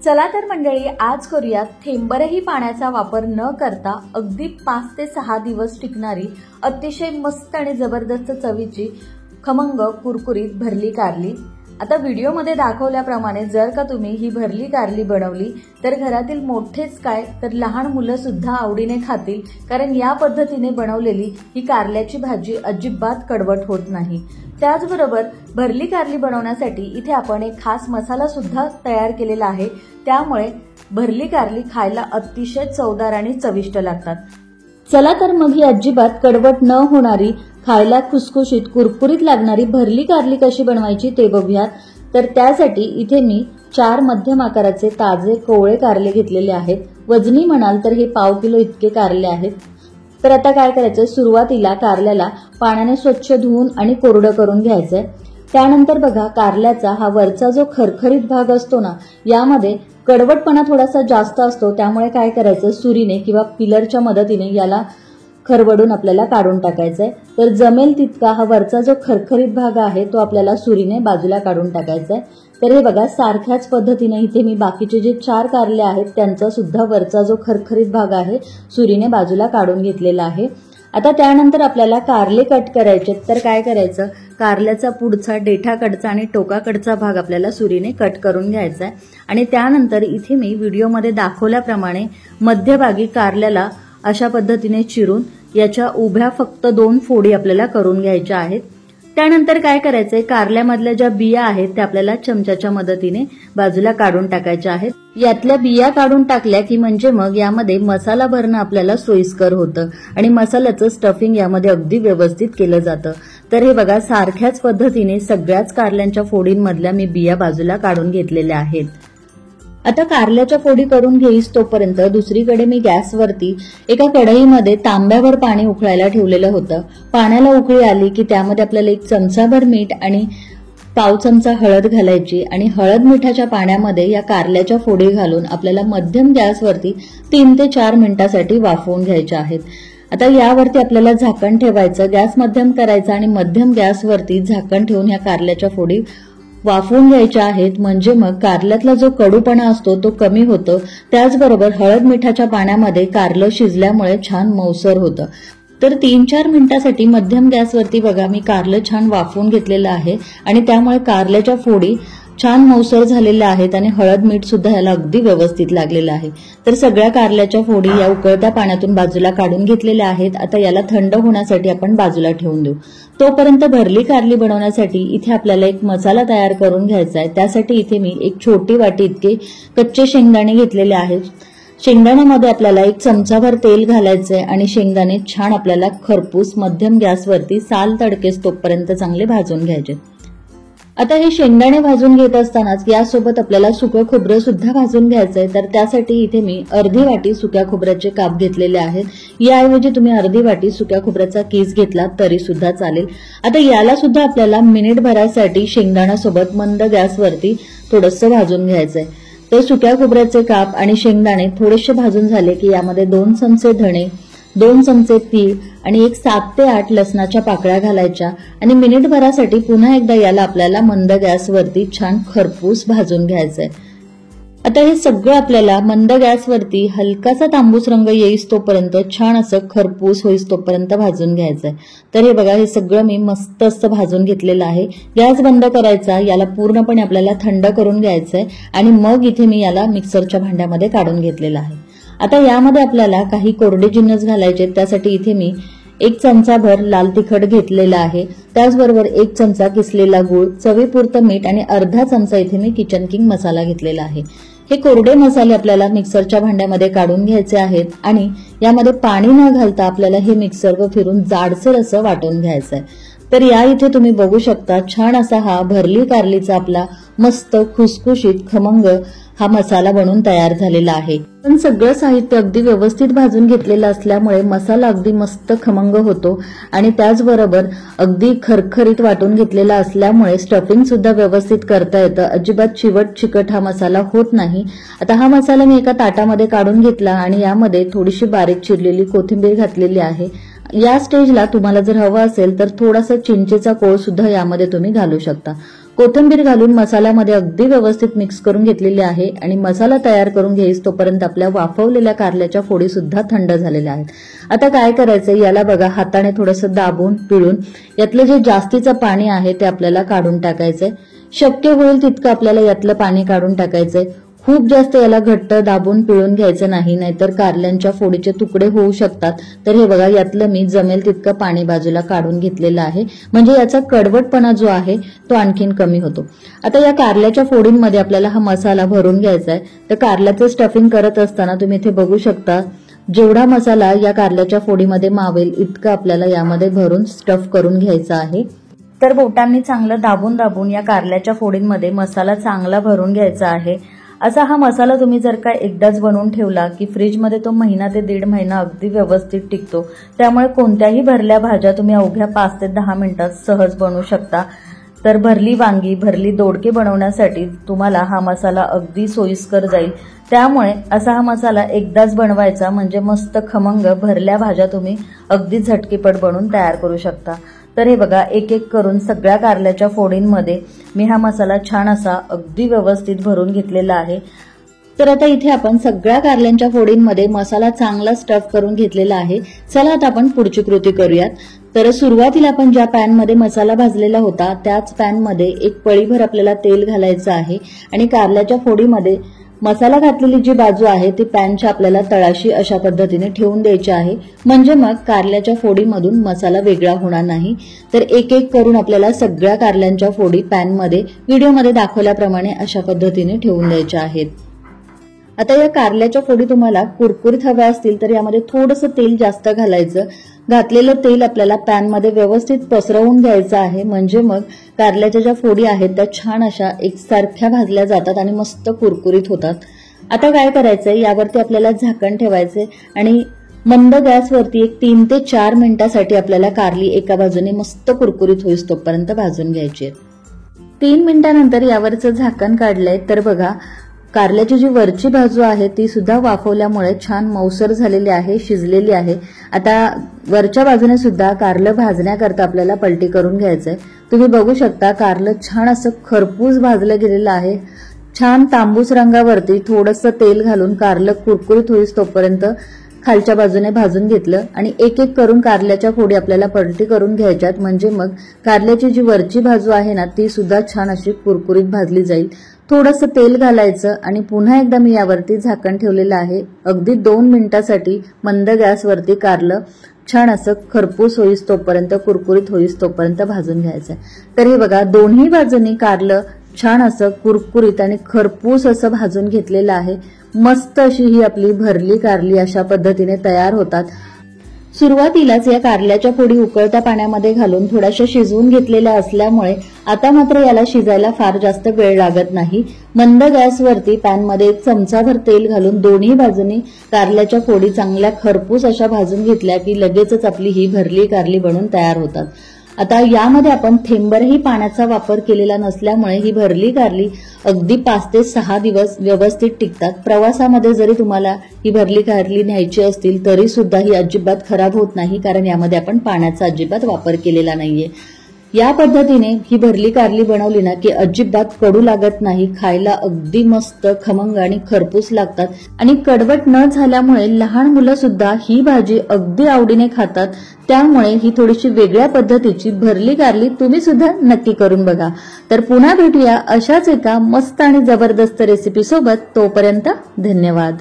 चला तर मंडळी, आज करूया थेंबरही पाण्याचा वापर न करता अगदी 5 ते 6 दिवस टिकणारी अतिशय मस्त आणि जबरदस्त चवीची खमंग कुरकुरीत भरली कारली। आता व्हिडिओमध्ये दाखवल्याप्रमाणे जर का तुम्ही ही भरली कारली बनवली तर घरातील मोठेच काय तर लहान मुलं सुद्धा आवडीने खातील, कारण या पद्धतीने बनवलेली ही कारल्याची भाजी अजिबात कडवट होत नाही। त्याचबरोबर भरली कारली बनवण्यासाठी इथे आपण एक खास मसाला सुद्धा तयार केलेला आहे, त्यामुळे भरली कारली खायला अतिशय चवदार आणि चविष्ट लागतात। चला तर मग ही अजिबात कडवट न होणारी, खायला खुसखुशीत कुरकुरीत लागणारी भरली कारली कशी बनवायची ते बघूयात। तर त्यासाठी इथे मी 4 मध्यम आकाराचे ताजे कोवळे कारले घेतलेले आहेत। वजनी म्हणाल तर हे पाव किलो इतके कारले आहेत। तर आता काय करायचं, सुरुवातीला कारल्याला पाण्याने स्वच्छ धुवून आणि कोरडं करून घ्यायचंय। त्यानंतर बघा, कारल्याचा हा वरचा जो खरखरीत भाग असतो ना, यामध्ये कडवटपणा थोडासा जास्त असतो, त्यामुळे काय करायचं, सुरीने किंवा पिलरच्या मदतीने याला खरवडून आपल्याला काढून टाकायचंय। तर जमेल तितका हा वरचा जो खरखरीत भाग आहे तो आपल्याला सुरीने बाजूला काढून टाकायचा आहे। तर हे बघा, सारख्याच पद्धतीने इथे मी बाकीचे जे 4 कारले आहेत त्यांचा सुद्धा वरचा जो खरखरीत भाग आहे सुरीने बाजूला काढून घेतलेला आहे। आता त्यानंतर आपल्याला कारले कट करायचे। तर काय करायचं, कारल्याचा पुढचा देठाकडचा आणि टोकाकडचा भाग आपल्याला सुरीने कट करून घ्यायचा आहे। आणि त्यानंतर इथे मी व्हिडिओमध्ये दाखवल्याप्रमाणे मध्यभागी कारल्याला अशा पद्धतीने चिरून याच्या उभ्या फक्त 2 फोडी आपल्याला करून घ्यायच्या आहेत। त्यानंतर काय करायचंय, कारल्यामधल्या ज्या बिया आहेत त्या आपल्याला चमच्याच्या मदतीने बाजूला काढून टाकायच्या आहेत। यातल्या बिया काढून टाकल्या की म्हणजे मग यामध्ये मसाला भरणं आपल्याला सोयीस्कर होतं आणि मसाल्याचं स्टफिंग यामध्ये अगदी व्यवस्थित केलं जातं। तर हे बघा, सारख्याच पद्धतीने सगळ्याच कारल्यांच्या फोडींमधल्या मी बिया बाजूला काढून घेतलेल्या आहेत। आता कारल्याच्या फोडी करून घेईस तोपर्यंत दुसरीकडे मी गॅसवरती एका कढईमध्ये तांब्यावर पाणी उकळायला ठेवलेलं होतं। पाण्याला उकळी आली की त्यामध्ये आपल्याला 1 चमचाभर मीठ आणि पाव चमचा हळद घालायची आणि हळद मिठाच्या पाण्यामध्ये या कारल्याच्या फोडी घालून आपल्याला मध्यम गॅसवरती 3 ते 4 मिनिटांसाठी वाफवून घ्यायच्या आहेत। आता यावरती आपल्याला झाकण ठेवायचं, गॅस मध्यम करायचा आणि मध्यम गॅसवरती झाकण ठेवून या कारल्याच्या फोडी वाफवून घ्यायच्या आहेत, म्हणजे मग कारल्यातला जो कडूपणा असतो तो कमी होतो। त्याचबरोबर हळद मिठाच्या पाण्यामध्ये कारलं शिजल्यामुळे छान मऊसर होतं। तर 3-4 मिनिटांसाठी मध्यम गॅसवरती बघा मी कारलं छान वाफवून घेतलेलं आहे आणि त्यामुळे कारल्याच्या फोडी छान मऊसर झालेल्या आहेत आणि हळद मीठ सुद्धा याला अगदी व्यवस्थित लागलेलं आहे। तर सगळ्या कारल्याच्या फोडी या उकळत्या पाण्यातून बाजूला काढून घेतलेल्या आहेत। आता याला थंड होण्यासाठी आपण बाजूला ठेवून देऊ। तोपर्यंत भरली कारली बनवण्यासाठी इथे आपल्याला एक मसाला तयार करून घ्यायचा आहे। त्यासाठी इथे मी 1 छोटी वाटी इतके कच्चे शेंगदाणे घेतलेले आहेत। शेंगदाण्यामध्ये आपल्याला 1 चमचाभर तेल घालायचंय आणि शेंगदाणे छान आपल्याला खरपूस मध्यम गॅसवरती साल तडकेस तोपर्यंत चांगले भाजून घ्यायचे। आता हे शेंगदाणे भाजून घेत असतानाच यासोबत आपल्याला सुकं खोबरं सुद्धा भाजून घ्यायचंय। तर त्यासाठी इथे मी अर्धी वाटी सुक्या खोबऱ्याचे काप घेतलेले आहेत। याऐवजी तुम्ही अर्धी वाटी सुक्या खोबऱ्याचा कीस घेतला तरी सुद्धा चालेल। आता याला सुद्धा आपल्याला मिनिटभरासाठी शेंगदाण्यासोबत मंद गॅसवरती थोडंसं भाजून घ्यायचंय। तर सुक्या खोबऱ्याचे काप आणि शेंगदाणे थोडेसे भाजून झाले की यामध्ये 2 चमचे धणे, 2 चमचे तीळ आणि 7 ते 8 लसणाच्या पाकळ्या घालायच्या आणि मिनिटभरासाठी पुन्हा एकदा याला आपल्याला मंद गॅसवरती छान खरपूस भाजून घ्यायचंय। आता हे सगळं आपल्याला मंद गॅसवरती हलकासा तांबूस रंग येईस तोपर्यंत छान असं खरपूस होईस तोपर्यंत भाजून घ्यायचंय। तर हे बघा, हे सगळं मी मस्त असं भाजून घेतलेलं आहे। गॅस बंद करायचा, याला पूर्णपणे आपल्याला थंड करून घ्यायचंय आणि मग इथे मी याला मिक्सरच्या भांड्यामध्ये काढून घेतलेलं आहे। आता यामध्ये आपल्याला काही कोरडे जिन्नस घालायचे। त्यासाठी इथे मी 1 चमचाभर लाल तिखट घेतलेला आहे। त्याचबरोबर 1 चमचा किसलेला गूळ, चवीपुरतं मीठ आणि अर्धा चमचा इथे मी किचन किंग मसाला घेतलेला आहे। हे कोरडे मसाले आपल्याला मिक्सरच्या भांड्यामध्ये काढून घ्यायचे आहेत आणि यामध्ये पाणी न घालता आपल्याला हे मिक्सरवर फिरून जाडसर असं वाटून घ्यायचं आहे। तर या इथे तुम्ही बघू शकता, छान असा हा भरली कारलीचा आपला मस्त खुसखुशीत खमंग हा मसाला बनून तयार झालेला आहे। पण सगळं साहित्य अगदी व्यवस्थित भाजून घेतलेलं असल्यामुळे मसाला अगदी मस्त खमंग होतो आणि त्याचबरोबर अगदी खरखरीत वाटून घेतलेला असल्यामुळे स्टफिंग सुद्धा व्यवस्थित करता येतं। अजिबात चिवट चिकट हा मसाला होत नाही। आता हा मसाला मी एका ताटामध्ये काढून घेतला आणि यामध्ये थोडीशी बारीक चिरलेली कोथिंबीर घातलेली आहे। या स्टेजला तुम्हाला जर हवं असेल तर थोडासा चिंचेचा कोळ सुद्धा यामध्ये तुम्ही घालू शकता। कोथिंबीर घालून मसाल्यामध्ये अगदी व्यवस्थित मिक्स करून घेतलेली आहे आणि मसाला तयार करून घेईस तोपर्यंत आपल्या वाफवलेल्या कारल्याच्या फोडी सुद्धा थंड झालेल्या आहेत. आता काय करायचं, याला बघा हाताने थोडंसं दाबून पिळून यातलं जे जास्तीचं पाणी आहे ते आपल्याला काढून टाकायचंय. शक्य होईल तितकं आपल्याला यातलं पाणी काढून टाकायचंय. खूप जास्त याला घट्ट दाबून पिळून घ्यायचं नाही, नाहीतर कारल्यांच्या फोडीचे तुकडे होऊ शकतात. तर हे बघा, यातलं मी जमेल तितकं पाणी बाजूला काढून घेतलेलं आहे, म्हणजे याचा कडवटपणा जो आहे तो आणखीन कमी होतो. आता या कारल्याच्या फोडींमध्ये आपल्याला हा मसाला भरून घ्यायचा आहे. तर कारल्याचं स्टफिंग करत असताना तुम्ही इथे बघू शकता, जेवढा मसाला या कारल्याच्या फोडीमध्ये मावेल इतकं आपल्याला यामध्ये भरून स्टफ करून घ्यायचा आहे. तर बोटांनी चांगलं दाबून दाबून या कारल्याच्या फोडींमध्ये मसाला चांगला भरून घ्यायचा आहे. असा हा मसाला तुम्ही जर का एकदाच बनवून ठेवला की फ्रीजमध्ये तो 1 ते 1.5 महिना अगदी व्यवस्थित टिकतो. त्यामुळे कोणत्याही भरल्या भाज्या तुम्ही अवघ्या 5 ते 10 मिनिटात सहज बनवू शकता. तर भरली वांगी, भरली दोडके बनवण्यासाठी तुम्हाला हा मसाला अगदी सोयीस्कर जाईल. त्यामुळे असा हा मसाला एकदाच बनवायचा, म्हणजे मस्त खमंग भरल्या भाज्या तुम्ही अगदी झटकीपट बनवून तयार करू शकता. तर हे बघा, एक एक करून सगळ्या कारल्याच्या फोडींमध्ये मी हा मसाला छान असा अगदी व्यवस्थित भरून घेतलेला आहे. तर आता इथे आपण सगळ्या कारल्यांच्या फोडींमध्ये मसाला चांगला स्टफ करून घेतलेला आहे. चला आता आपण पुढची कृती करूयात. तर सुरुवातीला आपण ज्या पॅनमध्ये मसाला भाजलेला होता त्याच पॅनमध्ये एक पळीभर आपल्याला तेल घालायचं आहे आणि कारल्याच्या फोडीमध्ये मसाला घातलेली जी बाजू आहे ती पॅनच्या आपल्याला तळाशी अशा पद्धतीने ठेवून द्यायची आहे, म्हणजे मग कारल्याच्या फोडीमधून मसाला वेगळा होणार नाही. तर एक एक करून आपल्याला सगळ्या कारल्यांच्या फोडी पॅनमध्ये व्हिडिओमध्ये दाखवल्याप्रमाणे अशा पद्धतीने ठेवून द्यायच्या आहेत. आता या कारल्याच्या फोडी तुम्हाला कुरकुरीत हव्या असतील तर यामध्ये थोडंसं तेल जास्त घालायचं. घातलेलं तेल आपल्याला पॅनमध्ये व्यवस्थित पसरवून घ्यायचं आहे, म्हणजे मग कारल्याच्या ज्या फोडी आहेत त्या छान अशा एकसारख्या भाजल्या जातात आणि मस्त कुरकुरीत होतात. आता काय करायचंय, यावरती आपल्याला झाकण ठेवायचंय आणि मंद गॅसवरती एक 3 ते 4 मिनिटांसाठी आपल्याला कारली एका बाजूने मस्त कुरकुरीत होईस तोपर्यंत भाजून घ्यायची आहे. 3 मिनिटांनंतर यावरचं झाकण काढलंय तर बघा, कारल्याची जी वरची बाजू आहे ती सुद्धा वाफवल्यामुळे छान मऊसर झालेली आहे, शिजलेली आहे. आता वरच्या बाजूने सुद्धा कारलं भाजण्याकरता आपल्याला पलटी करून घ्यायचंय. तुम्ही बघू शकता कारलं छान असं खरपूस भाजलं गेलेलं आहे. छान तांबूस रंगावरती थोडंसं तेल घालून कारलं कुरकुरीत होईस तोपर्यंत खालच्या बाजूने भाजून घेतलं आणि एक एक करून कारल्याच्या फोडी आपल्याला पलटी करून घ्यायच्यात, म्हणजे मग कारल्याची जी वरची बाजू आहे ना ती सुद्धा छान अशी कुरकुरीत भाजली जाईल. थोडंसं तेल घालायचं आणि पुन्हा एकदा मी यावरती झाकण ठेवलेलं आहे. अगदी 2 मिनिटांसाठी मंद गॅसवरती कारलं छान असं खरपूस होईस तोपर्यंत, कुरकुरीत होईस तोपर्यंत भाजून घ्यायचं. तर हे बघा, दोन्ही बाजूनी कारलं छान असं कुरकुरीत आणि खरपूस असं भाजून घेतलेलं आहे. मस्त अशी ही आपली भरली कारली अशा पद्धतीने तयार होतात. सुरुवातीलाच या कारल्याच्या फोडी उकळत्या पाण्यामध्ये घालून थोड्याशा शिजवून घेतलेल्या असल्यामुळे आता मात्र याला शिजायला फार जास्त वेळ लागत नाही. मंद गॅसवरती पॅनमध्ये 1 चमचाभर तेल घालून दोन्ही बाजूनी कारल्याच्या फोडी चांगल्या खरपूस अशा भाजून घेतल्या की लगेचच आपली ही भरली कारली बनून तयार होतात. आता यामध्ये आपण थेंबरही पाण्याचा वापर केलेला नसल्यामुळे ही भरली कारली अगदी 5 ते 6 दिवस व्यवस्थित टिकतात. प्रवासामध्ये जरी तुम्हाला ही भरली कारली न्यायची असतील तरी सुद्धा ही अजिबात खराब होत नाही, कारण यामध्ये आपण पाण्याचा अजिबात वापर केलेला नाहीये. या पद्धतीने ही भरली कारली बनवली ना की अजिबात कडू लागत नाही, खायला अगदी मस्त खमंग आणि खरपूस लागतात आणि कडवट न झाल्यामुळे लहान मुलं सुद्धा ही भाजी अगदी आवडीने खातात. त्यामुळे ही थोडीशी वेगळ्या पद्धतीची भरली कारली तुम्ही सुद्धा नक्की करून बघा. तर पुन्हा भेटूया अशाच एका मस्त आणि जबरदस्त रेसिपी सोबत. तोपर्यंत धन्यवाद.